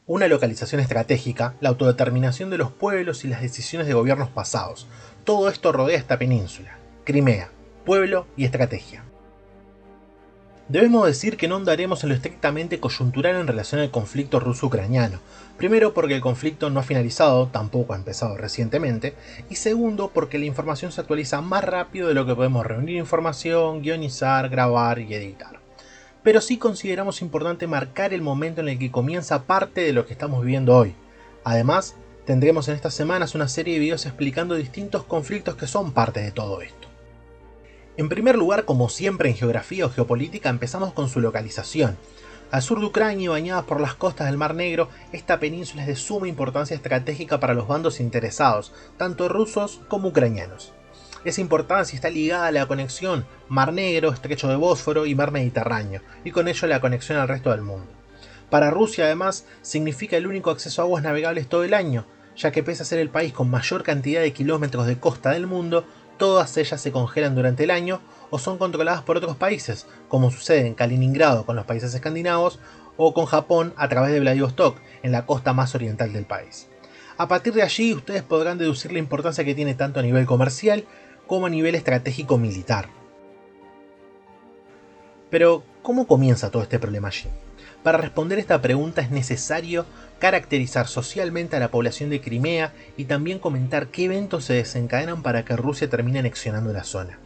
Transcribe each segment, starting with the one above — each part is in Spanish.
Una localización estratégica, la autodeterminación de los pueblos y las decisiones de gobiernos pasados. Todo esto rodea esta península. Crimea, pueblo y estrategia. Debemos decir que no andaremos en lo estrictamente coyuntural en relación al conflicto ruso-ucraniano. Primero porque el conflicto no ha finalizado, tampoco ha empezado recientemente, y segundo porque la información se actualiza más rápido de lo que podemos reunir información, guionizar, grabar y editar. Pero sí consideramos importante marcar el momento en el que comienza parte de lo que estamos viviendo hoy. Además, tendremos en estas semanas una serie de videos explicando distintos conflictos que son parte de todo esto. En primer lugar, como siempre en geografía o geopolítica, empezamos con su localización. Al sur de Ucrania y bañada por las costas del Mar Negro, esta península es de suma importancia estratégica para los bandos interesados, tanto rusos como ucranianos. Esa importancia está ligada a la conexión Mar Negro, Estrecho de Bósforo y Mar Mediterráneo, y con ello la conexión al resto del mundo. Para Rusia, además, significa el único acceso a aguas navegables todo el año, ya que pese a ser el país con mayor cantidad de kilómetros de costa del mundo, todas ellas se congelan durante el año o son controladas por otros países, como sucede en Kaliningrado con los países escandinavos o con Japón a través de Vladivostok, en la costa más oriental del país. A partir de allí ustedes podrán deducir la importancia que tiene tanto a nivel comercial como a nivel estratégico militar. Pero, ¿cómo comienza todo este problema allí? Para responder esta pregunta es necesario caracterizar socialmente a la población de Crimea y también comentar qué eventos se desencadenan para que Rusia termine anexionando la zona.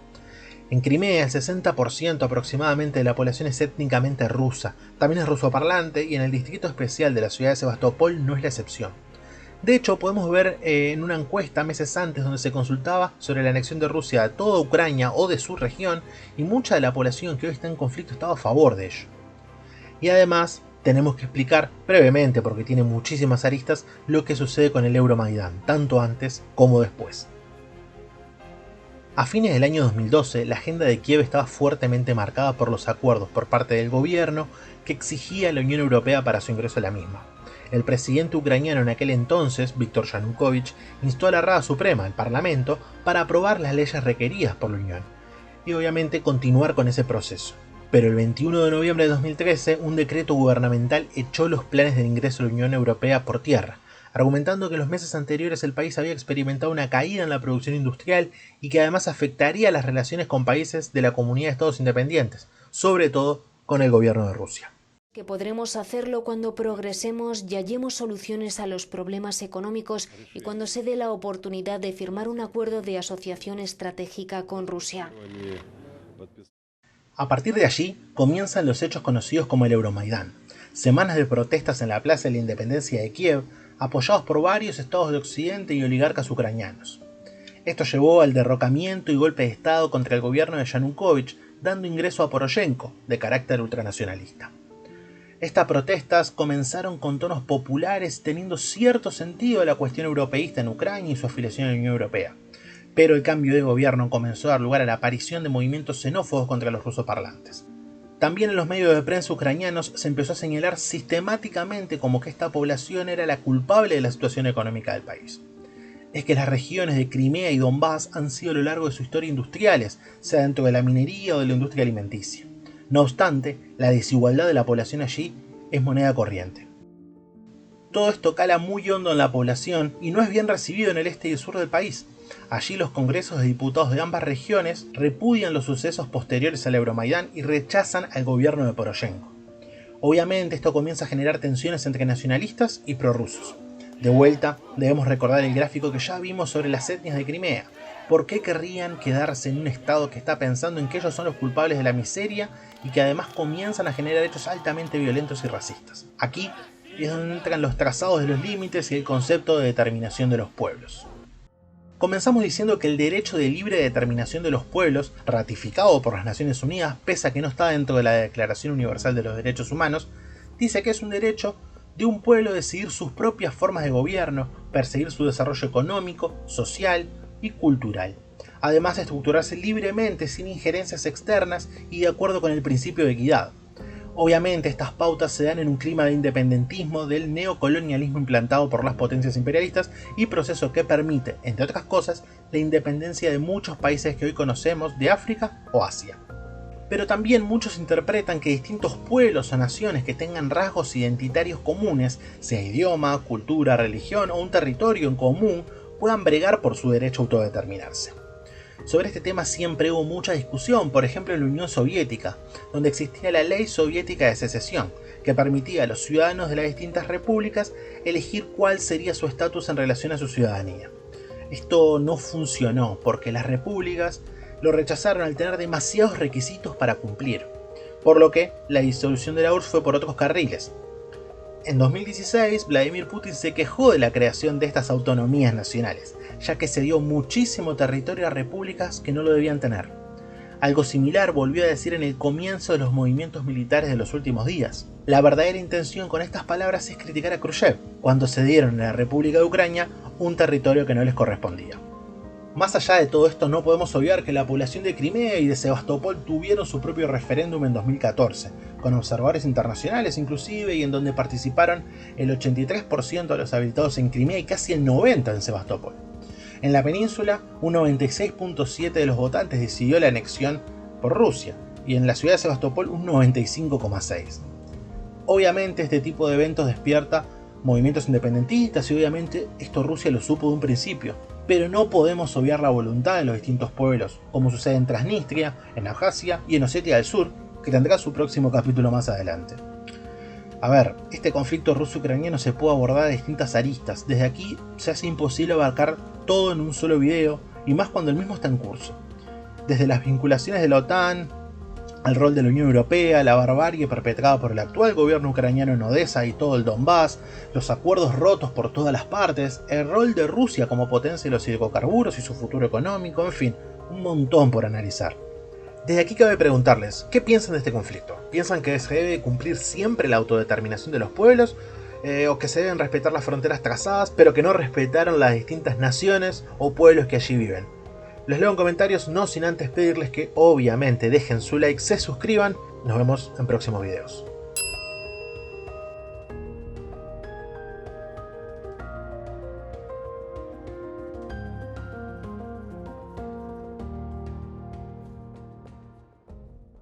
En Crimea el 60% aproximadamente de la población es étnicamente rusa, también es rusoparlante y en el distrito especial de la ciudad de Sebastopol no es la excepción. De hecho, podemos ver en una encuesta meses antes donde se consultaba sobre la anexión de Rusia a toda Ucrania o de su región y mucha de la población que hoy está en conflicto estaba a favor de ello. Y además, tenemos que explicar brevemente, porque tiene muchísimas aristas, lo que sucede con el Euromaidán, tanto antes como después. A fines del año 2012, la agenda de Kiev estaba fuertemente marcada por los acuerdos por parte del gobierno que exigía a la Unión Europea para su ingreso a la misma. El presidente ucraniano en aquel entonces, Viktor Yanukovych, instó a la Rada Suprema, el Parlamento, para aprobar las leyes requeridas por la Unión, y obviamente continuar con ese proceso. Pero el 21 de noviembre de 2013, un decreto gubernamental echó los planes de ingreso a la Unión Europea por tierra, argumentando que en los meses anteriores el país había experimentado una caída en la producción industrial y que además afectaría las relaciones con países de la Comunidad de Estados Independientes, sobre todo con el gobierno de Rusia. Que podremos hacerlo cuando progresemos y hallemos soluciones a los problemas económicos y cuando se dé la oportunidad de firmar un acuerdo de asociación estratégica con Rusia. A partir de allí comienzan los hechos conocidos como el Euromaidán, semanas de protestas en la Plaza de la Independencia de Kiev, apoyados por varios estados de Occidente y oligarcas ucranianos. Esto llevó al derrocamiento y golpe de estado contra el gobierno de Yanukovych, dando ingreso a Poroshenko, de carácter ultranacionalista. Estas protestas comenzaron con tonos populares, teniendo cierto sentido la cuestión europeísta en Ucrania y su afiliación a la Unión Europea. Pero el cambio de gobierno comenzó a dar lugar a la aparición de movimientos xenófobos contra los rusoparlantes. También en los medios de prensa ucranianos se empezó a señalar sistemáticamente como que esta población era la culpable de la situación económica del país. Es que las regiones de Crimea y Donbass han sido a lo largo de su historia industriales, sea dentro de la minería o de la industria alimenticia. No obstante, la desigualdad de la población allí es moneda corriente. Todo esto cala muy hondo en la población y no es bien recibido en el este y el sur del país. Allí los congresos de diputados de ambas regiones repudian los sucesos posteriores al Euromaidán y rechazan al gobierno de Poroshenko. Obviamente esto comienza a generar tensiones entre nacionalistas y prorrusos. De vuelta, debemos recordar el gráfico que ya vimos sobre las etnias de Crimea. ¿Por qué querrían quedarse en un estado que está pensando en que ellos son los culpables de la miseria y que además comienzan a generar hechos altamente violentos y racistas? Aquí es donde entran los trazados de los límites y el concepto de determinación de los pueblos. Comenzamos diciendo que el derecho de libre determinación de los pueblos, ratificado por las Naciones Unidas, pese a que no está dentro de la Declaración Universal de los Derechos Humanos, dice que es un derecho de un pueblo decidir sus propias formas de gobierno, perseguir su desarrollo económico, social y cultural, además de estructurarse libremente sin injerencias externas y de acuerdo con el principio de equidad. Obviamente estas pautas se dan en un clima de independentismo del neocolonialismo implantado por las potencias imperialistas y proceso que permite, entre otras cosas, la independencia de muchos países que hoy conocemos de África o Asia. pero también muchos interpretan que distintos pueblos o naciones que tengan rasgos identitarios comunes, sea idioma, cultura, religión o un territorio en común, puedan bregar por su derecho a autodeterminarse. Sobre este tema siempre hubo mucha discusión, por ejemplo en la Unión Soviética, donde existía la Ley Soviética de Secesión, que permitía a los ciudadanos de las distintas repúblicas elegir cuál sería su estatus en relación a su ciudadanía. Esto no funcionó porque las repúblicas lo rechazaron al tener demasiados requisitos para cumplir, por lo que la disolución de la URSS fue por otros carriles. En 2016, Vladimir Putin se quejó de la creación de estas autonomías nacionales, ya que se dio muchísimo territorio a repúblicas que no lo debían tener. Algo similar volvió a decir en el comienzo de los movimientos militares de los últimos días. La verdadera intención con estas palabras es criticar a Khrushchev, cuando cedieron a la República de Ucrania un territorio que no les correspondía. Más allá de todo esto, no podemos obviar que la población de Crimea y de Sebastopol tuvieron su propio referéndum en 2014, con observadores internacionales inclusive, y en donde participaron el 83% de los habitados en Crimea y casi el 90% en Sebastopol. En la península, un 96.7% de los votantes decidió la anexión por Rusia, y en la ciudad de Sebastopol un 95.6%. Obviamente este tipo de eventos despierta movimientos independentistas y obviamente esto Rusia lo supo de un principio, pero no podemos obviar la voluntad de los distintos pueblos, como sucede en Transnistria, en Abjasia y en Osetia del Sur, que tendrá su próximo capítulo más adelante. A ver, este conflicto ruso-ucraniano se puede abordar de distintas aristas. Desde aquí se hace imposible abarcar todo en un solo video, y más cuando el mismo está en curso. Desde las vinculaciones de la OTAN, el rol de la Unión Europea, la barbarie perpetrada por el actual gobierno ucraniano en Odessa y todo el Donbass, los acuerdos rotos por todas las partes, el rol de Rusia como potencia de los hidrocarburos y su futuro económico, en fin, un montón por analizar. Desde aquí cabe preguntarles, ¿qué piensan de este conflicto? ¿Piensan que se debe cumplir siempre la autodeterminación de los pueblos? ¿O que se deben respetar las fronteras trazadas, pero que no respetaron las distintas naciones o pueblos que allí viven? Les leo en comentarios, no sin antes pedirles que obviamente dejen su like, se suscriban. Nos vemos en próximos videos.